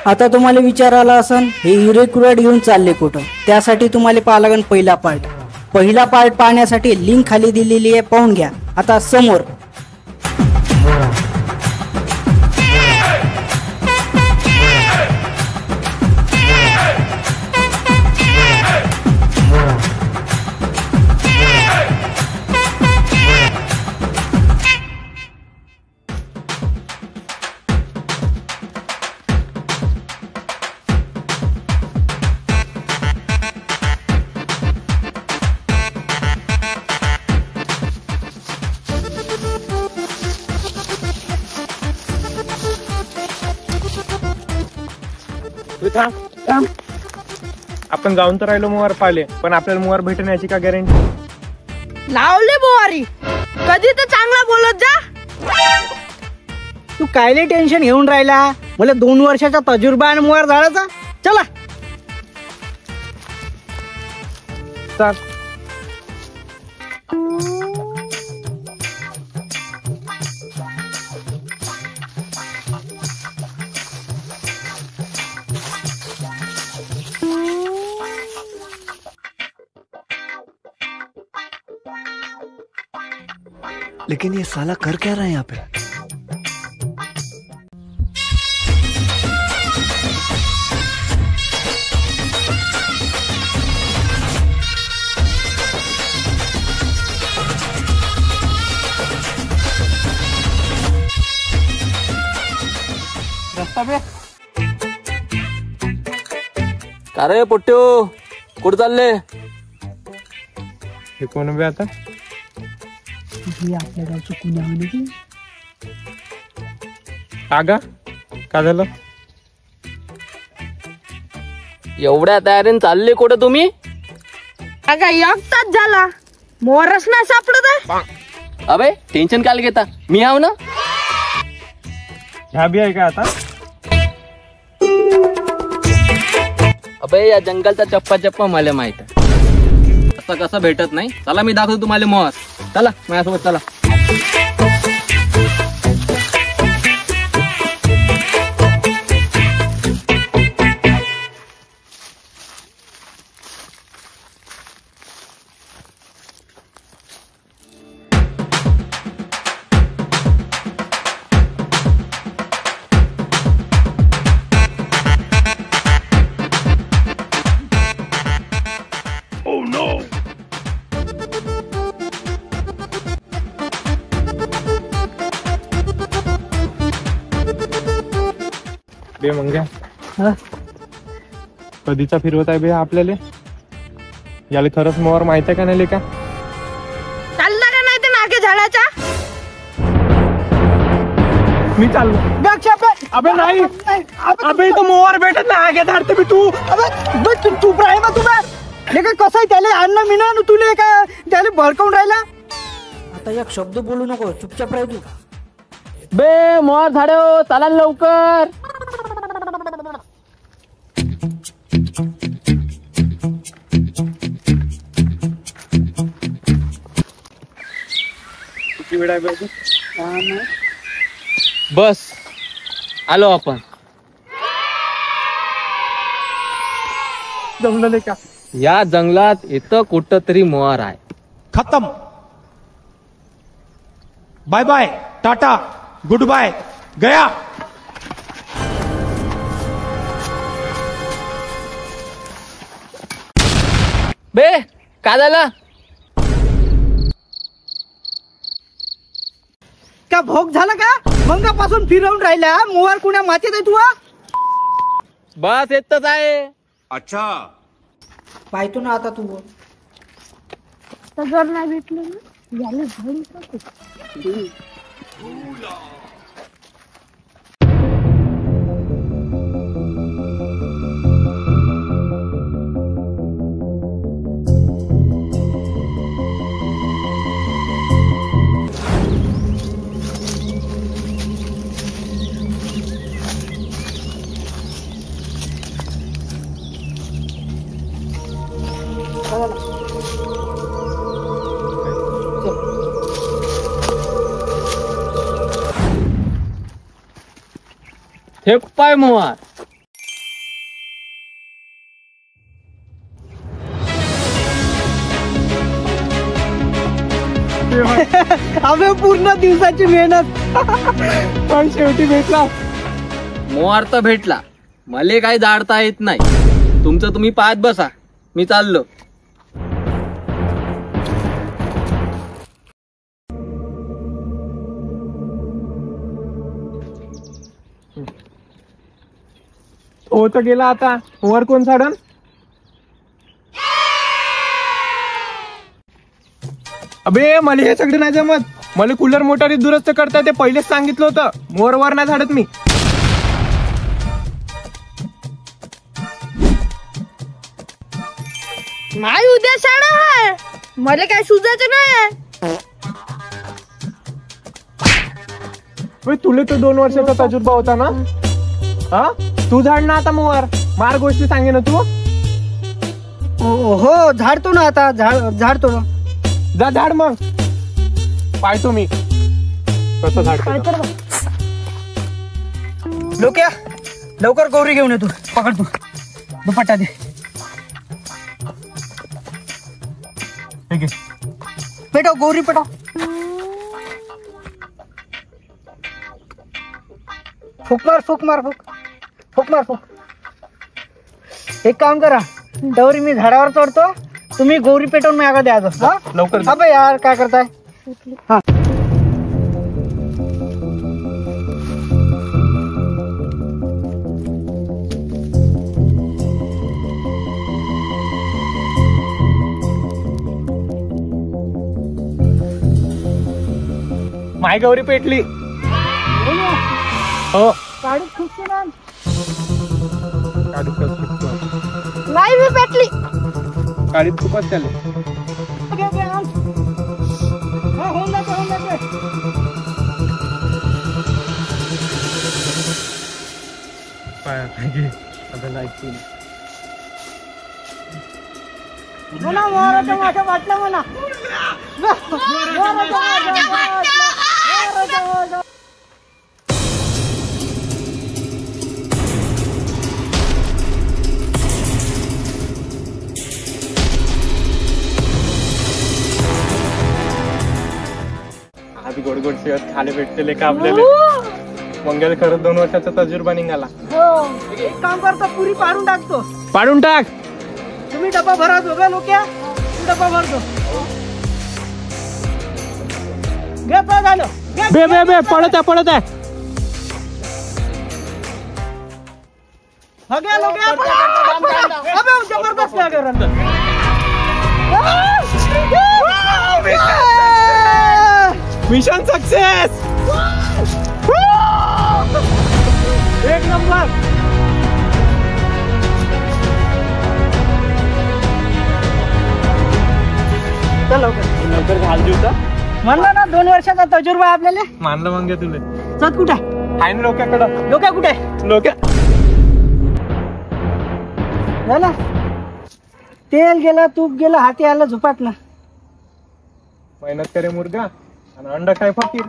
आता तुम्हाला विचारायला असन हे इरेक्युरेट घेऊन चालले कुठं? त्यासाठी तुम्हाला पाहा लागेल पहिला पार्ट पाहण्यासाठी लिंक खाली दिलेली आहे, पाहून घ्या. आता समोर आपण जाऊन तर राहिलो मोवार पाहिले, पण आपल्याला मोवार भेटण्याची का गॅरंटी? लावले बोवारी कधी तर चांगला बोलत जा. तू कायले टेन्शन घेऊन राहिला? मला 2 वर्षाचा तजुर्बा आणि मोवार झाडाचा. चला चल. लेकिन ये साला कर क्या रहा है यहाँ पे? का रे पोट्ट्यो, कुठं चालले? हे कोण बे आता? आपल्या गावचं कुण्या म्हणे आगा का झालं? एवढ्या तयारीने चालले कुठं तुम्ही? अगं एक तास झाला मोरच नाही सापडत आहे. अबे टेन्शन काय घेता, मी आहो ना. ह्या बी आहे का आता? अबे या जंगलचा चप्पा मला माहित आहे. असं कसं भेटत नाही. चला मी दाखवतो तुम्हाला मोर. चला माझ्यासोबत चला. बे मंग्या कधीचा फिरवत आहे बे आपल्याला? याला खरंच मोर माहित आहे का नाही लेका? चालला का नाही ते नागे झाडाचा? मी चाललो. अबे नाही, अबे तो मोर भेटत नाही. आगे धाडते मी. तू अबे चुप राही ना तुम्ही. हे काय कसं आहे त्याला अन्न मिना तुले का त्याला भडकावून राहिला? आता एक शब्द बोलू नको, चुपचाप राह तू. बे मोर झाडो, चला लवकर. किती वेळ आहे बे? बस आलो आपण. जमलं लेका? या जंगलात इथं कुठं तरी मोर आहे. खत्म. Bye bye, tata, good bye, गया. बे काय झालं? का भोग झाला का? मंगापासून फिरवून राहिला मोवार कुण्या मातीत आहे तू? बस येतच आहे. अच्छा पाहतो ना आता तू. तर जर नाही भेटलं ना याला झाडून टाकू. फेक पाय मोहार. अबे पूर्ण दिवसाची मेहनत पण शेवटी भेटला. मोहार तर भेटला. मले काही जाडता येत नाही. तुमचं तुम्ही पाहत बसा, मी चाललो. हो तर गेला आता. वर कोण साडन? अबे मला हे सगळं नाही जमत. मला कूलर मोटारी दुरुस्त करता ते पहिलेच सांगितलं होतं. वर नाही झाडत मी. नाही उद्या शाळा आहे. मला काय सुजायचं नाही. बे, तुला तर 2 वर्षाचा तजुर्बा होता ना. हा तू झाड ना आता मोवर. मार गोष्टी सांगे ना तू. हो झाडतो ना आता. झाडतो ना. जा झाड मग. पाहतो मी कसं झाड. लोक्या लवकर गौरी घेऊन येतो. पकड तू दुपट्टा दे. पेटव गौरी पेटव. फुक मार फुक मार फुक फुक मार फुक. एक काम करा, गौरी मी झाडावर चढतो, तुम्ही गौरी पेटवून मागा द्यायचं. हा लवकर. हा बाई यार काय करताय. हा माय गौरी पेटली. हो गाडी खुशी ना. नाही मी पेटली. गाडीत खूपच त्याले. होऊन जाते. मला मोराचं माझं वाटलं मला. आधी गोड गोड शेत खाले भेटते का आपल्याला. मंगल करत 2 वर्षाचा तजुर्बा निघाला. एक काम करतो, पुरी पाडून टाकतो. पाडून टाक. तुम्ही डब्बा भरा दोघा लोक्या. डब्बा भरतो. घे झालं. बे बे बे पडत आहे. जबरदस्त मिशन सक्सेस. एक नंबर. लवकर घाल दिवसा. म्हणलं ना 2 वर्षाचा तजुर्बा आपल्याला. मानलं मग तुले. चत कुठे आहे ना लोक्याकडं. लोक्या कुठे लोक्या झालं. तेल गेलं, तूप गेलं, हाती आलं झुपाट ना. मेहनत करे मुर्गा आणि अंडा काय फकीर.